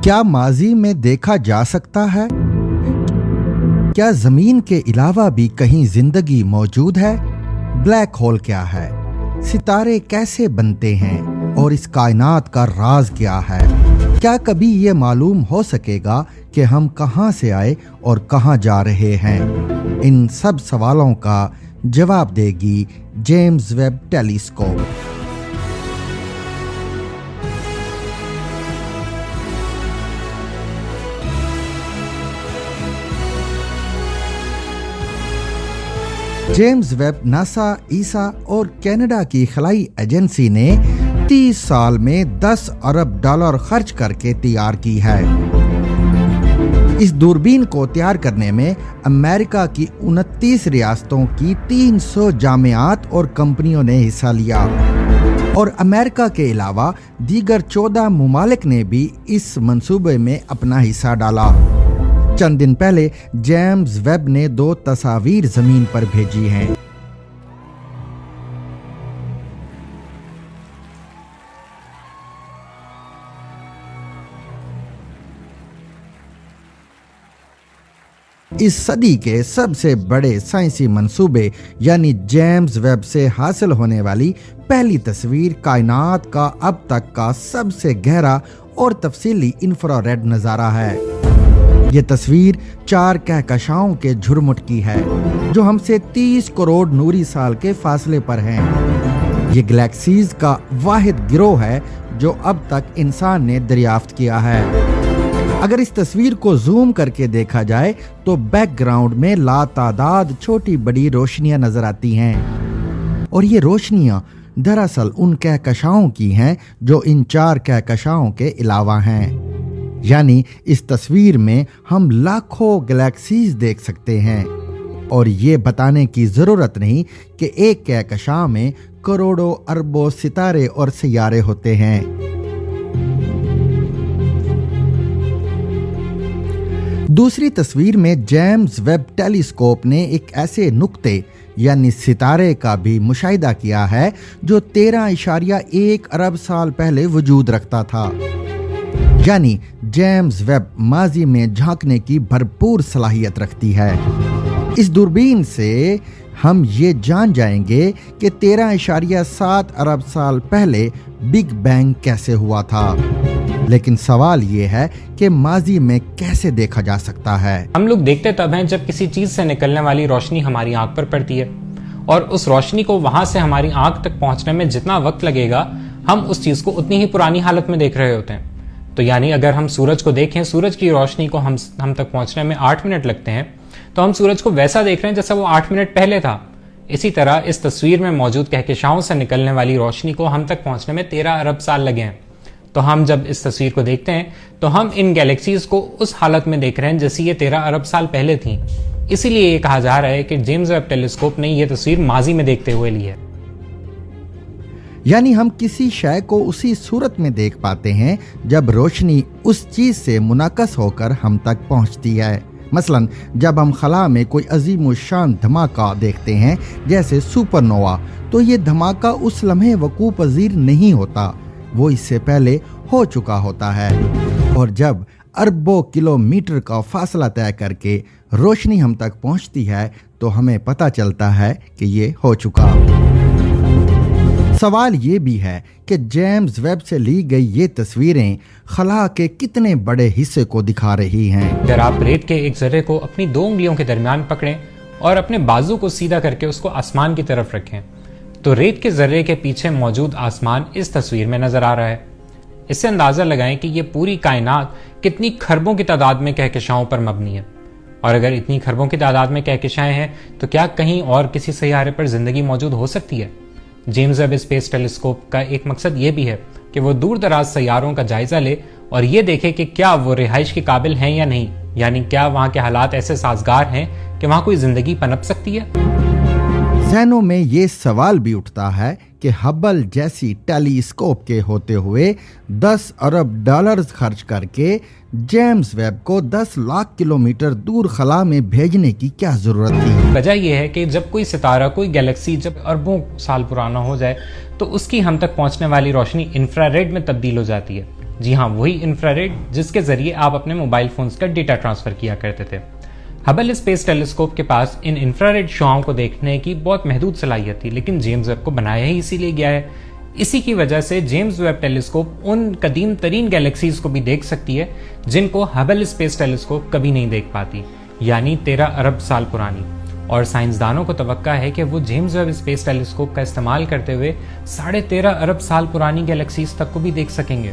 क्या माजी में देखा जा सकता है? क्या जमीन के अलावा भी कहीं जिंदगी मौजूद है? ब्लैक होल क्या है? सितारे कैसे बनते हैं और इस कायनात का राज क्या है? क्या कभी ये मालूम हो सकेगा कि हम कहां से आए और कहां जा रहे हैं? इन सब सवालों का जवाब देगी James Webb telescope. James Webb NASA, ESA और कनाडा की खलाई एजेंसी ने 30 साल में 10 अरब डॉलर खर्च करके तैयार की है। इस दूरबीन को तैयार करने में अमेरिका की 29 रियासतों की 300 जामियात और कंपनियों ने हिस्सा लिया और अमेरिका के अलावा दीगर 14 मुमालिक ने भी इस मंसूबे में अपना हिस्सा डाला। चंद दिन पहले जेम्स वेब ने 2 तस्वीर जमीन पर भेजी हैं। इस सदी के सबसे बड़े साइंसी मंसूबे यानी जेम्स वेब से हासिल होने वाली पहली तस्वीर कायनात का अब तक का सबसे गहरा और तफसीली इंफ्रारेड नजारा है। ये तस्वीर 4 कहकशाओं के झुरमुट की है जो हमसे 30 करोड़ नूरी साल के फासले पर हैं। ये गैलेक्सीज का वाहिद गिरोह है जो अब तक इंसान ने दरियाफ्त किया है। अगर इस तस्वीर को जूम करके देखा जाए तो बैकग्राउंड में लातादाद छोटी बड़ी रोशनियां नजर आती हैं और ये रोशनियां दरअसल उन कहकशाओं की हैं जो इन 4 कहकशाओं के अलावा हैं। यानी इस तस्वीर में हम लाखों गैलेक्सीज देख सकते हैं और ये बताने की जरूरत नहीं कि एक कहकशां में करोड़ों अरबों सितारे और सैयारे होते हैं। दूसरी तस्वीर में जेम्स वेब टेलीस्कोप ने एक ऐसे नुक्ते यानी सितारे का भी मुशाहिदा किया है जो 13.1 अरब साल पहले वजूद रखता था। यानी जेम्स वेब माजी में झांकने की भरपूर सलाहियत रखती है। इस दूरबीन से हम ये जान जाएंगे कि 13.7 अरब साल पहले बिग बैंग कैसे हुआ था। लेकिन सवाल ये है कि माजी में कैसे देखा जा सकता है। हम लोग देखते तब हैं जब किसी चीज से निकलने वाली रोशनी हमारी आंख पर पड़ती है और उस रोशनी को वहां से हमारी आंख तक पहुंचने में जितना वक्त लगेगा हम उस चीज को उतनी ही पुरानी हालत में देख रहे होते हैं। तो यानी अगर हम सूरज को देखें, सूरज की रोशनी को हम तक पहुंचने में 8 मिनट लगते हैं तो हम सूरज को वैसा देख रहे हैं जैसा वो 8 मिनट पहले था। इसी तरह इस तस्वीर में मौजूद कहकशाओं से निकलने वाली रोशनी को हम तक पहुंचने में 13 अरब साल लगे हैं। तो हम जब इस तस्वीर को देखते हैं तो हम इन गैलेक्सीज को उस हालत में देख रहे हैं जैसी ये 13 अरब साल पहले थी। इसीलिए ये कहा जा रहा है कि जेम्स वेब टेलीस्कोप ने ये तस्वीर माजी में देखते हुए ली है। यानी हम किसी शय को उसी सूरत में देख पाते हैं जब रोशनी उस चीज से मुनाकस होकर हम तक पहुंचती है। मसलन जब हम खला में कोई अजीम शान धमाका देखते हैं जैसे सुपरनोवा, तो ये धमाका उस लम्हे वकूअ पजीर नहीं होता, वो इससे पहले हो चुका होता है। और जब अरबों किलोमीटर का फासला तय करके रोशनी हम तक पहुंचती है तो हमें पता चलता है कि ये हो चुका। सवाल ये भी है कि जेम्स वेब से ली गई ये तस्वीरें खला के कितने बड़े हिस्से को दिखा रही हैं। अगर आप रेत के एक जर्रे को अपनी 2 उंगलियों के दरमियान पकड़ें और अपने बाजू को सीधा करके उसको आसमान की तरफ रखें तो रेत के जर्रे के पीछे मौजूद आसमान इस तस्वीर में नजर आ रहा है। इससे अंदाजा लगाएं कि ये पूरी कायनात कितनी खरबों की तादाद में कहकशाओं पर मबनी है। और अगर इतनी खरबों की तादाद में कहकशाएं हैं तो क्या कहीं और किसी सैयारे पर जिंदगी मौजूद हो सकती है? जेम्स वेब स्पेस टेलीस्कोप का एक मकसद ये भी है कि वो दूर दराज सैयारों का जायजा ले और ये देखे कि क्या वो रिहाइश के काबिल हैं या नहीं, यानी क्या वहां के हालात ऐसे साजगार हैं कि वहां कोई जिंदगी पनप सकती है। जहनों में ये सवाल भी उठता है कि हबल जैसी टेलीस्कोप के होते हुए 10 अरब डॉलर खर्च करके जेम्स वेब को 10 लाख किलोमीटर दूर खला में भेजने की क्या जरूरत थी। वजह यह है कि जब कोई सितारा, कोई गैलेक्सी जब अरबों साल पुराना हो जाए तो उसकी हम तक पहुंचने वाली रोशनी इंफ्रारेड में तब्दील हो जाती है جی ہاں، وہی انفراریڈ جس کے ذریعے آپ اپنے موبائل فونز کا ڈیٹا ٹرانسفر کیا کرتے تھے۔ ہبل اسپیس ٹیلیسکوپ کے پاس ان انفراریڈ شعاؤں کو دیکھنے کی بہت محدود صلاحیت تھی، لیکن جیمز ویب کو بنایا ہی اسی لیے گیا ہے۔ اسی کی وجہ سے جیمز ویب ٹیلیسکوپ ان قدیم ترین گیلیکسیز کو بھی دیکھ سکتی ہے جن کو ہبل اسپیس ٹیلیسکوپ کبھی نہیں دیکھ پاتی، یعنی 13 ارب سال پرانی۔ اور سائنسدانوں کو توقع ہے کہ وہ جیمز ویب اسپیس ٹیلیسکوپ کا استعمال کرتے ہوئے 13.5 ارب سال پرانی گیلیکسیز تک کو بھی دیکھ سکیں گے،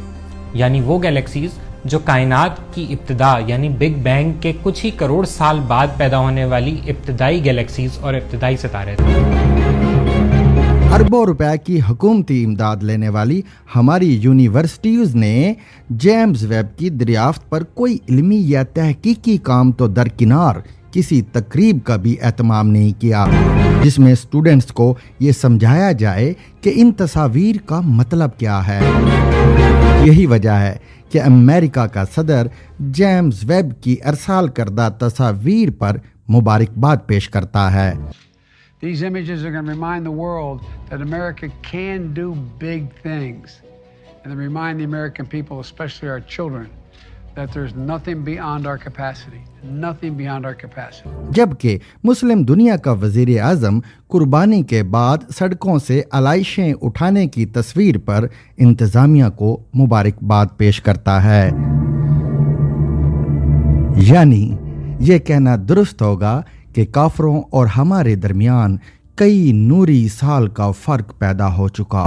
یعنی وہ گیلیکسیز جو کائنات کی ابتدا یعنی بگ بینگ کے کچھ ہی کروڑ سال بعد پیدا ہونے والی ابتدائی گیلیکسیز اور ابتدائی ستارے تھے۔ اربوں روپے کی حکومتی امداد لینے والی ہماری یونیورسٹیز نے جیمز ویب کی دریافت پر کوئی علمی یا تحقیقی کام تو درکنار کسی تقریب کا بھی اہتمام نہیں کیا جس میں اسٹوڈنٹس کو یہ سمجھایا جائے کہ ان تصاویر کا مطلب کیا ہے۔ یہی وجہ ہے کہ امریکہ کا صدر جیمز ویب کی ارسال کردہ تصاویر پر مبارکباد پیش کرتا ہے۔ These images are going to remind the world that America can do big things, and they remind the American people, especially our children, that there's nothing beyond our capacity, nothing beyond our capacity. جبکہ مسلم دنیا کا وزیر اعظم قربانی کے بعد سڑکوں سے علائشیں اٹھانے کی تصویر پر انتظامیہ کو مبارکباد پیش کرتا ہے۔ یعنی یہ کہنا درست ہوگا کہ کافروں اور ہمارے درمیان کئی نوری سال کا فرق پیدا ہو چکا۔